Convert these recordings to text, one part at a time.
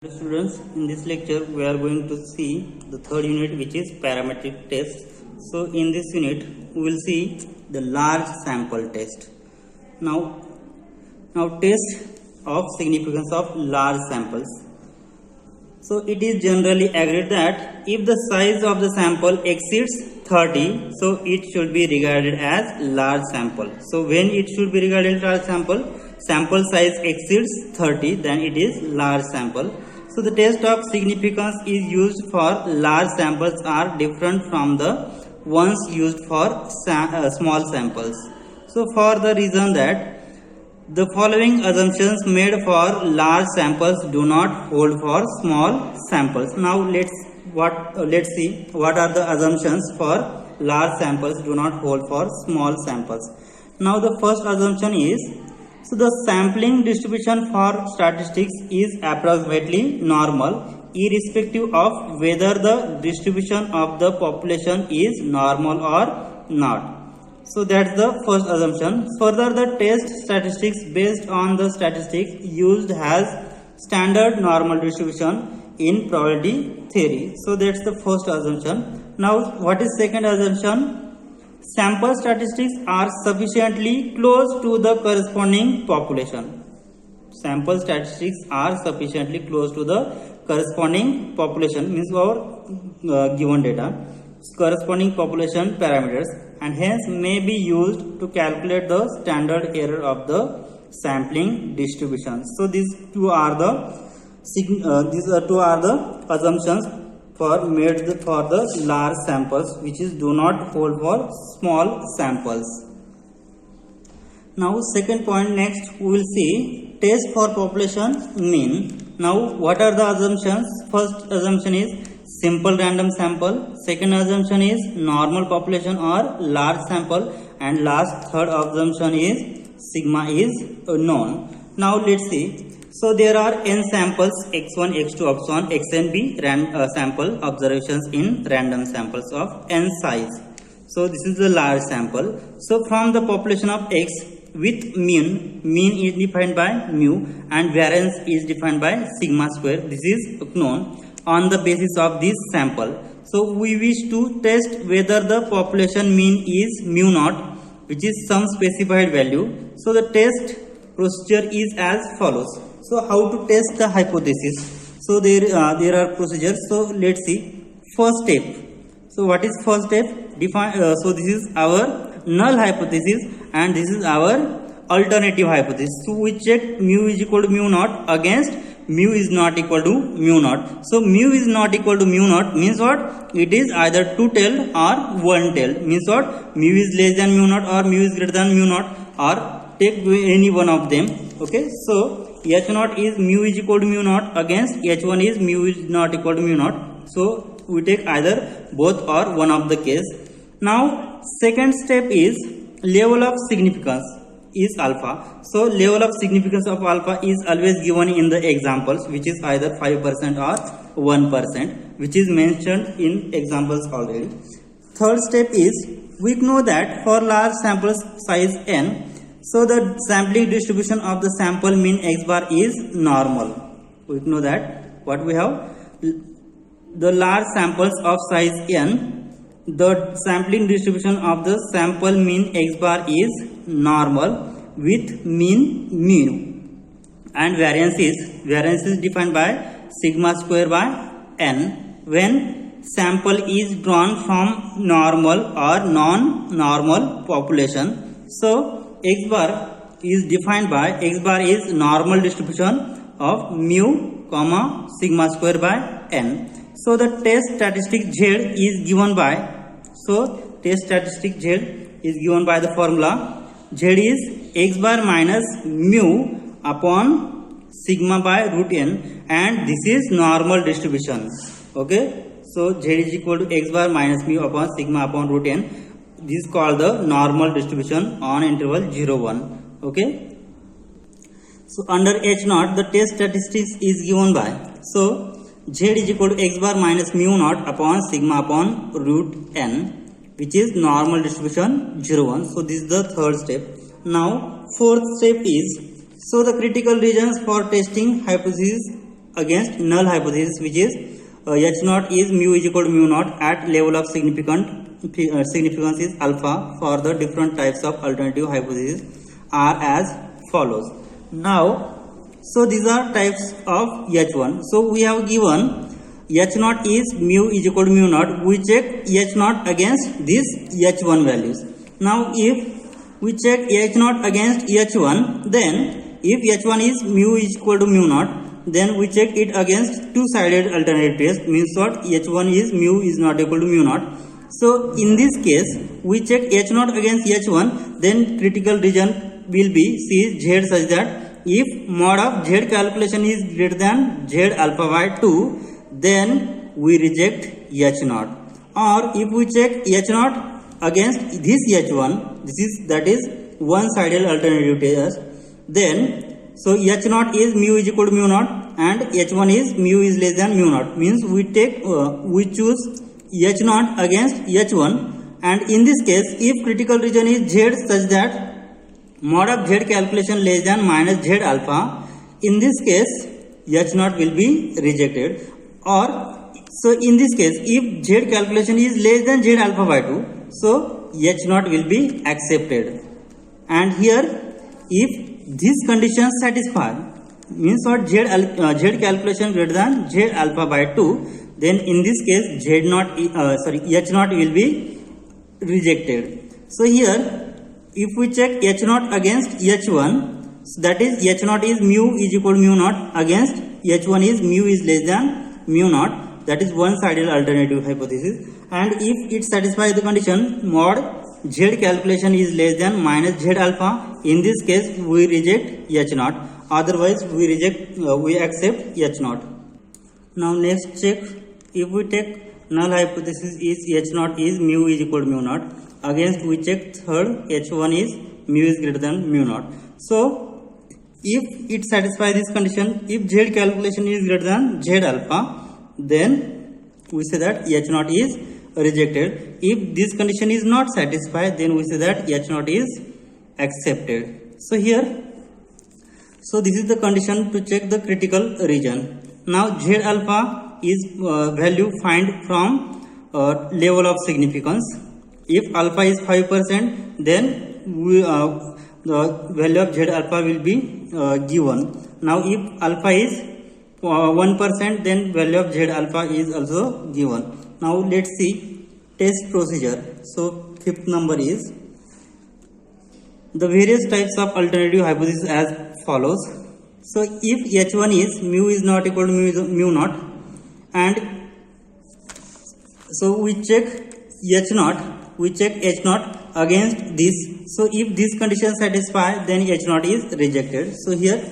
Students, in this lecture we are going to see the third unit, which is parametric test. So in this unit we will see the large sample test. Now test of significance of large samples. So it is generally agreed that if the size of the sample exceeds 30, so it should be regarded as large sample. So when it should be regarded as large sample size exceeds 30, then it is large sample. So the test of significance is used for large samples are different from the ones used for small samples. So for the reason that the following assumptions made for large samples do not hold for small samples. Now let's see what are the assumptions for large samples do not hold for small samples. Now the first assumption is, so the sampling distribution for statistics is approximately normal irrespective of whether the distribution of the population is normal or not. So that's the first assumption. Further, the test statistics based on the statistics used has standard normal distribution in probability theory. So that's the first assumption. Now what is second assumption? Sample statistics are sufficiently close to the corresponding population. Sample statistics are sufficiently close to the corresponding population, means our given data, corresponding population parameters, and hence may be used to calculate the standard error of the sampling distribution. So these two are the assumptions made for the large samples, which is do not hold for small samples. Now second point, next we will see test for population mean. Now what are the assumptions? First assumption is simple random sample. Second assumption is normal population or large sample, and last third assumption is sigma is known. Now let's see. So there are n samples, x1, x2, x1, xn be sample observations in random samples of n size. So this is the large sample. So from the population of x with mean is defined by mu and variance is defined by sigma square. This is known on the basis of this sample. So we wish to test whether the population mean is mu naught, which is some specified value. So the test procedure is as follows. So how to test the hypothesis? So there are procedures. So let's see. First step. So what is first step? So this is our null hypothesis and this is our alternative hypothesis. So we check mu is equal to mu naught against mu is not equal to mu naught. So mu is not equal to mu naught means what? It is either two-tailed or one-tailed. Means what? Mu is less than mu naught or mu is greater than mu naught, or take any one of them. Okay. So h0 is mu is equal to mu naught against h1 is mu is not equal to mu naught. So we take either both or one of the case. Now second step is level of significance is alpha. So level of significance of alpha is always given in the examples, which is either 5% or 1%, which is mentioned in examples already. Third step is, we know that for large sample size n, so the sampling distribution of the sample mean x bar is normal. We know that what we have, the large samples of size n, the sampling distribution of the sample mean x bar is normal with mean mu, and variance is defined by sigma square by n when sample is drawn from normal or non-normal population. So x bar is defined by x bar is normal distribution of mu comma sigma square by n. So the test statistic z is given by, so test statistic z is given by the formula z is x bar minus mu upon sigma by root n, and this is normal distribution. Okay. So z is equal to x bar minus mu upon sigma upon root n. This is called the normal distribution on interval 0, 1. Okay. So under h0 the test statistics is given by, so z is equal to x bar minus mu naught upon sigma upon root n, which is normal distribution 0, 1. So this is the third step. Now fourth step is, so the critical regions for testing hypothesis against null hypothesis, which is H naught is mu is equal to mu naught at level of significance is alpha for the different types of alternative hypothesis are as follows. Now, so these are types of H1. So we have given H naught is mu is equal to mu naught. We check H naught against these H1 values. Now if we check H naught against H1, then if H1 is mu is equal to mu naught, then we check it against two-sided alternative test, means what? H1 is mu is not equal to mu naught. So in this case, we check H naught against H1, then critical region will be C Z such that if mod of Z calculation is greater than Z alpha by 2, then we reject H naught. Or if we check H naught against this H1, that is one-sided alternative test, then so H naught is mu is equal to mu naught and H1 is mu is less than mu naught, means we choose H naught against H1, and in this case if critical region is Z such that mod of Z calculation less than minus Z alpha, in this case H naught will be rejected. Or so in this case if Z calculation is less than Z alpha by 2, so H naught will be accepted. And here if this condition satisfy, means what? Z calculation greater than Z alpha by 2, then in this case H naught will be rejected. So here if we check H naught against H1, so that is H naught is mu is equal to mu naught against H1 is mu is less than mu naught, that is one-sided alternative hypothesis. And if it satisfies the condition mod Z calculation is less than minus Z alpha, in this case we reject H naught, otherwise we accept H naught. Now next check, if we take null hypothesis is H naught is mu is equal to mu naught, against we check third H1 is mu is greater than mu naught. So if it satisfies this condition, if Z calculation is greater than Z alpha, then we say that H naught is rejected. If this condition is not satisfied, then we say that H naught is accepted. So here, so this is the condition to check the critical region. Now Z alpha is value find from level of significance. If alpha is 5%, then the value of Z alpha will be given. Now if alpha is 1%, then value of Z alpha is also given. Now let's see test procedure. So fifth number is the various types of alternative hypothesis as follows. So if H1 is mu is not equal to mu naught, and so we check H naught against this. So if this condition satisfies, then H naught is rejected. So here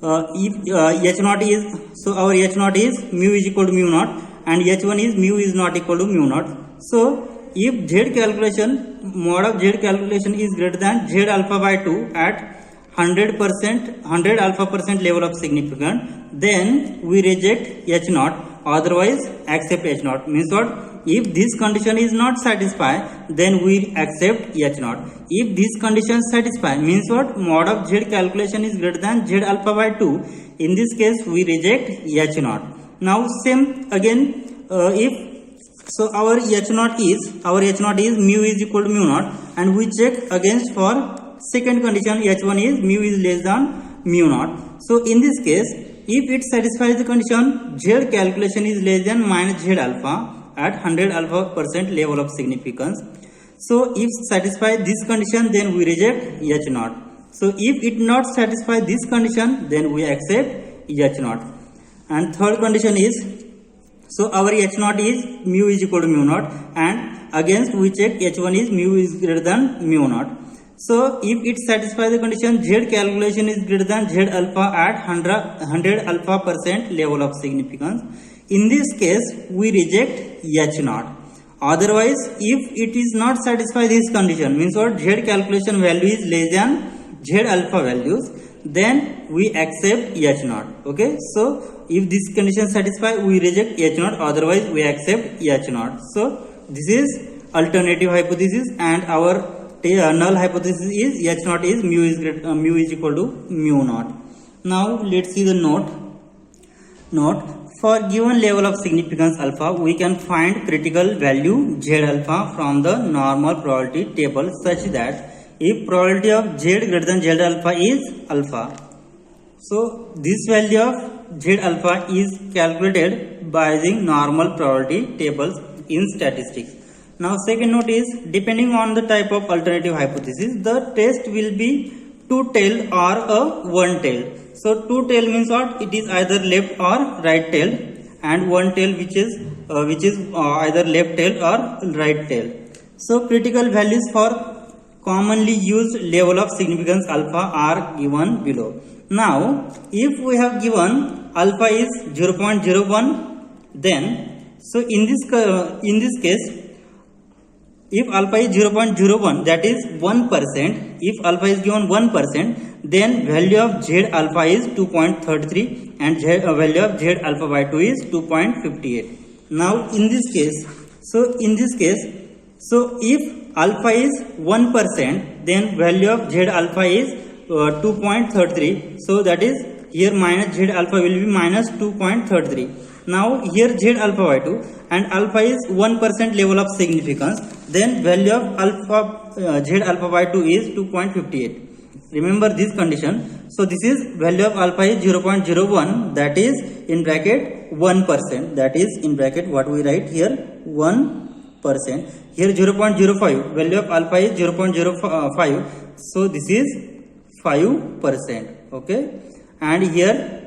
if H naught is, so our H naught is mu is equal to mu naught and H1 is mu is not equal to mu naught. So if Z calculation, mod of Z calculation is greater than Z alpha by 2 at 100 alpha percent level of significance, then we reject H naught, otherwise accept H naught. Means what? If this condition is not satisfied, then we accept H naught. If this condition satisfy, means what? Mod of Z calculation is greater than Z alpha by 2. In this case, we reject H naught. Now same again, if so our H naught is mu is equal to mu naught, and we check against for second condition H1 is mu is less than mu naught. So in this case, if it satisfies the condition Z calculation is less than minus Z alpha at 100 alpha percent level of significance. So if satisfy this condition, then we reject H naught. So if it not satisfy this condition, then we accept H naught. And third condition is, so our H naught is mu is equal to mu naught, and against we check H1 is mu is greater than mu naught. So if it satisfies the condition Z calculation is greater than Z alpha at 100 alpha percent level of significance, in this case we reject H naught. Otherwise, if it is not satisfy this condition, means what? Z calculation value is less than Z alpha values, then we accept H naught. Okay, so if this condition satisfy, we reject H naught, otherwise we accept H naught. So this is alternative hypothesis, and our null hypothesis is H naught is mu is equal to mu naught. Now let's see the note. Note, for given level of significance alpha, we can find critical value Z alpha from the normal probability table such that if probability of Z greater than Z alpha is alpha, so this value of Z alpha is calculated by using normal probability tables in statistics. Now second note is, depending on the type of alternative hypothesis, the test will be two-tailed or a one-tailed. So two-tailed means what? It is either left or right-tailed, and one-tailed which is either left-tailed or right-tailed. So critical values for commonly used level of significance alpha are given below. Now if we have given alpha is 0.01, then so in this case, if alpha is 0.01, that is 1%, if alpha is given 1%, then value of Z alpha is 2.33 and value of Z alpha by 2 is 2.58. Now in this case, so if alpha is 1%, then value of Z alpha is 2.33. So that is here minus Z alpha will be minus 2.33. Now here Z alpha by 2 and alpha is 1% level of significance, then value of alpha Z alpha by 2 is 2.58. Remember this condition. So this is value of alpha is 0.01, that is in bracket 1%, that is in bracket what we write here 1%. Here 0.05, value of alpha is 0.05, so this is 5%. Okay, and here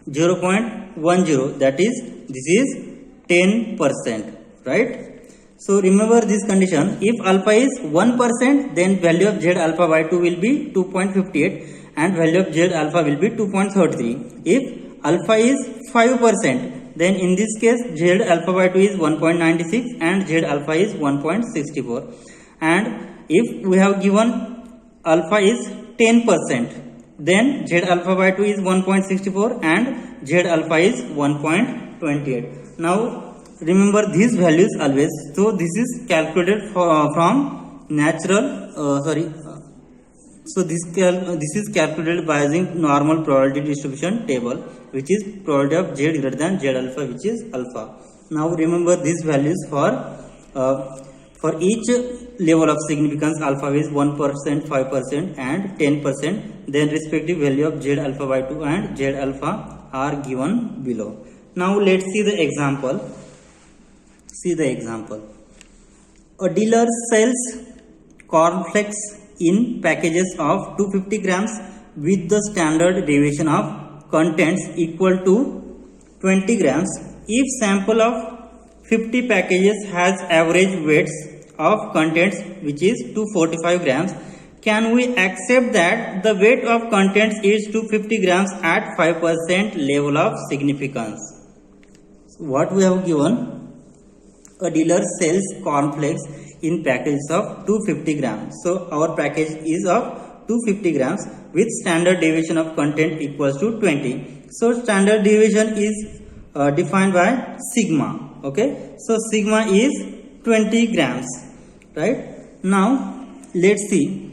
0.10, that is this is 10%, right? So remember this condition. If alpha is 1%, then value of Z alpha by 2 will be 2.58 and value of Z alpha will be 2.33. If alpha is 5%, then in this case Z alpha by 2 is 1.96 and Z alpha is 1.64. And if we have given alpha is 10%, then Z alpha by 2 is 1.64 and Z alpha is 1.28. Now remember these values always. So this is calculated from natural so this is calculated by using normal probability distribution table, which is probability of Z greater than Z alpha, which is alpha. Now remember these values for each level of significance alpha is 1%, 5% and 10%, then respective value of Z alpha by 2 and Z alpha are given below. Now let's see the example. A dealer sells cornflakes in packages of 250 grams with the standard deviation of contents equal to 20 grams. If sample of 50 packages has average weights of contents which is 245 grams, can we accept that the weight of contents is 250 grams at 5% level of significance? So what we have given, a dealer sells cornflakes in packages of 250 grams. So our package is of 250 grams with standard deviation of content equals to 20. So standard deviation is defined by sigma. Okay, so sigma is 20 grams, right? Now let's see,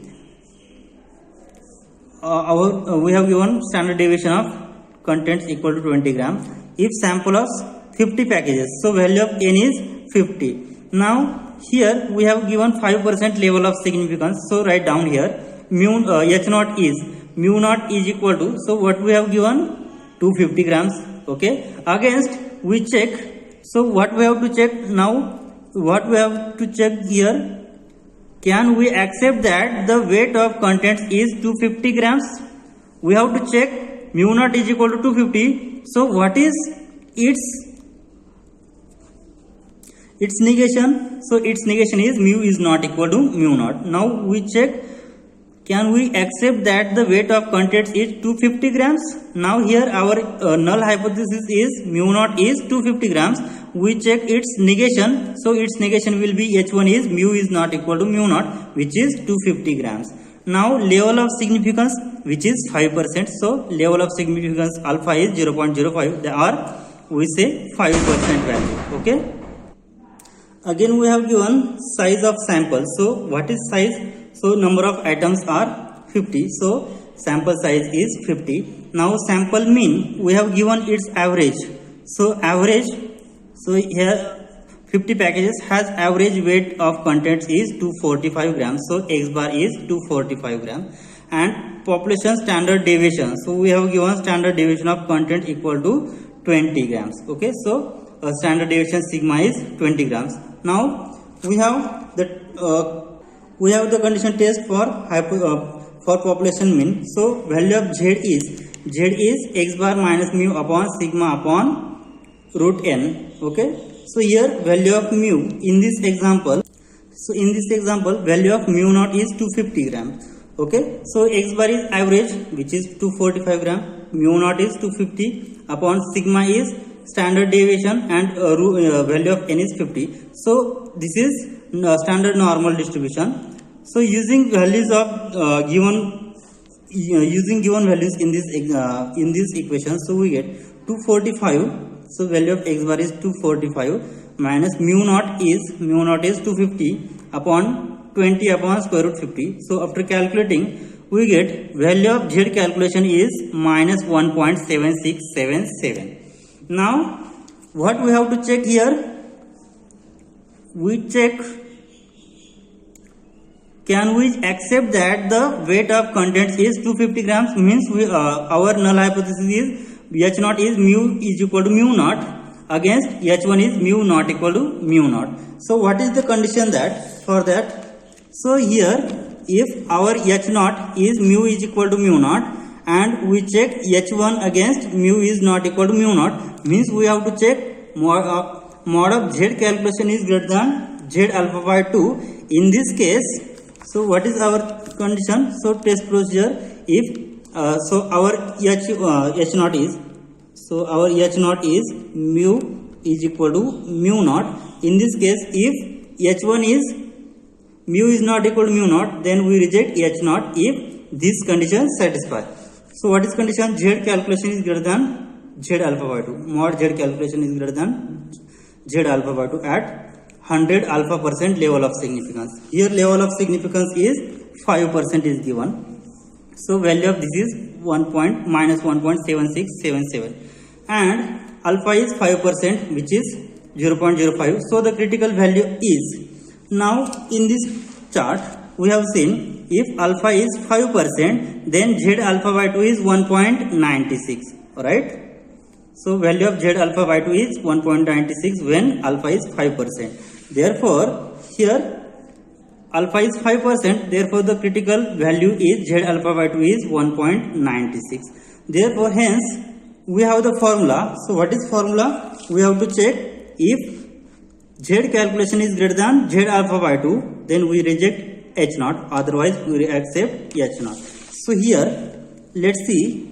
we have given standard deviation of contents equal to 20 grams. If sample of 50 packages, so value of n is 50. Now here we have given 5% level of significance, so write down here h naught is equal to, so what we have given 250 grams. Okay, against we check, so what we have to check now, what we have to check here, can we accept that the weight of contents is 250 grams? We have to check mu naught is equal to 250, so what is its negation? So its negation is mu is not equal to mu naught. Now we check, can we accept that the weight of contents is 250 grams? Now here our null hypothesis is mu naught is 250 grams. We check its negation, so its negation will be h1 is mu is not equal to mu naught, which is 250 grams. Now level of significance, which is 5%, so level of significance alpha is 0.05, or we say 5% value. Okay, again we have given size of sample. So what is size? So number of atoms are 50, so sample size is 50. Now sample mean, we have given its average. So average, so here 50 packages has average weight of contents is 245 grams. So X bar is 245 grams. And population standard deviation. So we have given standard deviation of content equal to 20 grams. Okay, so standard deviation sigma is 20 grams. Now we have the condition test for population mean. So value of Z is X bar minus mu upon sigma upon root n. Okay. So here value of mu in this example. So in this example value of mu naught is 250 grams. Okay. So X bar is average, which is 245 grams. Mu naught is 250 upon sigma is standard deviation, and value of n is 50. So this is standard normal distribution. So using values of given values in this equation, so we get 245. So value of X bar is 245 minus mu naught is 250 upon 20 upon square root 50. So after calculating, we get value of Z calculation is minus 1.7677. Now what we have to check here? We check, can we accept that the weight of contents is 250 grams? Means our null hypothesis is H naught is mu is equal to mu naught against H1 is mu naught equal to mu naught. So what is the condition that for that? So here if our H naught is mu is equal to mu naught and we check H1 against mu is not equal to mu naught, means we have to check mod of Z calculation is greater than Z alpha by 2. In this case, so what is our condition? So test procedure, if so our H naught is, so our H naught is mu is equal to mu naught. In this case, if H1 is mu is not equal to mu naught, then we reject H naught if this condition satisfies. So what is condition? Z calculation is greater than Z alpha by 2. Mod Z calculation is greater than Z alpha by 2 at 100 alpha% level of significance. Here level of significance is 5% is given. So value of this is minus 1.7677 and alpha is 5%, which is 0.05. So the critical value is, now in this chart we have seen if alpha is 5%, then Z alpha by 2 is 1.96. Alright. So value of Z alpha by 2 is 1.96 when alpha is 5%. Therefore here alpha is 5%, therefore the critical value is Z alpha by 2 is 1.96. Therefore hence we have the formula. So what is formula? We have to check if Z calculation is greater than Z alpha by 2, then we reject H naught, otherwise we accept H naught. So here let's see.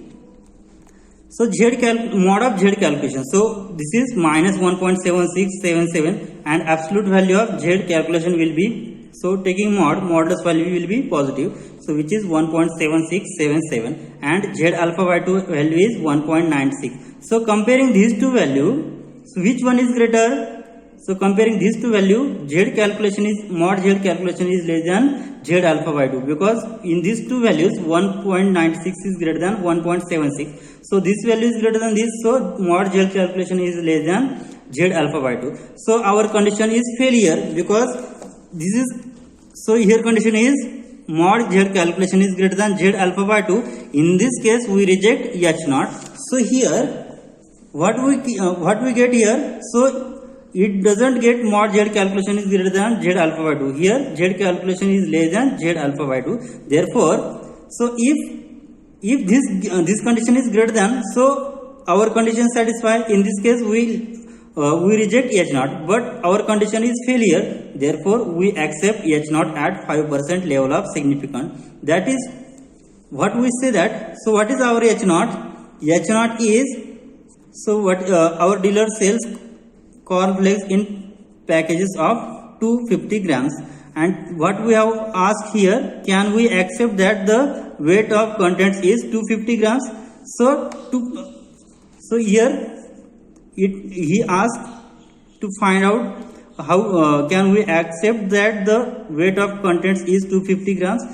So mod of Z calculation. So this is minus 1.7677 and absolute value of Z calculation will be, so taking modulus value will be positive. So which is 1.7677 and Z alpha by 2 value is 1.96. So comparing these two values, so which one is greater? So comparing these two values, Z calculation is, mod Z calculation is less than Z alpha by 2, because in these two values 1.96 is greater than 1.76. So this value is greater than this, so mod Z calculation is less than Z alpha by 2. So our condition is failure, because this is, so here condition is mod Z calculation is greater than Z alpha by 2. In this case we reject H naught. So here what we get here, so it doesn't get mod Z calculation is greater than Z alpha by 2. Here Z calculation is less than Z alpha by 2. Therefore, so if this condition is greater than, so our condition satisfied. In this case we reject H naught, but our condition is failure. Therefore we accept H naught at 5% level of significance. That is what we say that. So what is our H naught? H naught is, so what our dealer sells cornflakes in packages of 250 grams, and what we have asked here, can we accept that the weight of contents is 250 grams? So here he asked to find out how can we accept that the weight of contents is 250 grams.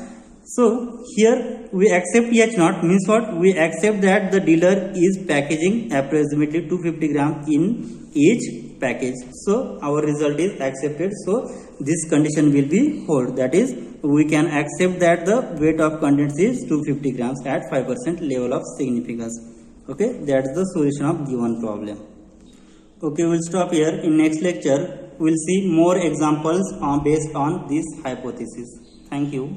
So here we accept H naught means what? We accept that the dealer is packaging approximately 250 gram in each package. So our result is accepted. So this condition will be hold. That is, we can accept that the weight of contents is 250 grams at 5% level of significance. Okay, that's the solution of given problem. Okay, we'll stop here. In next lecture, we'll see more examples based on this hypothesis. Thank you.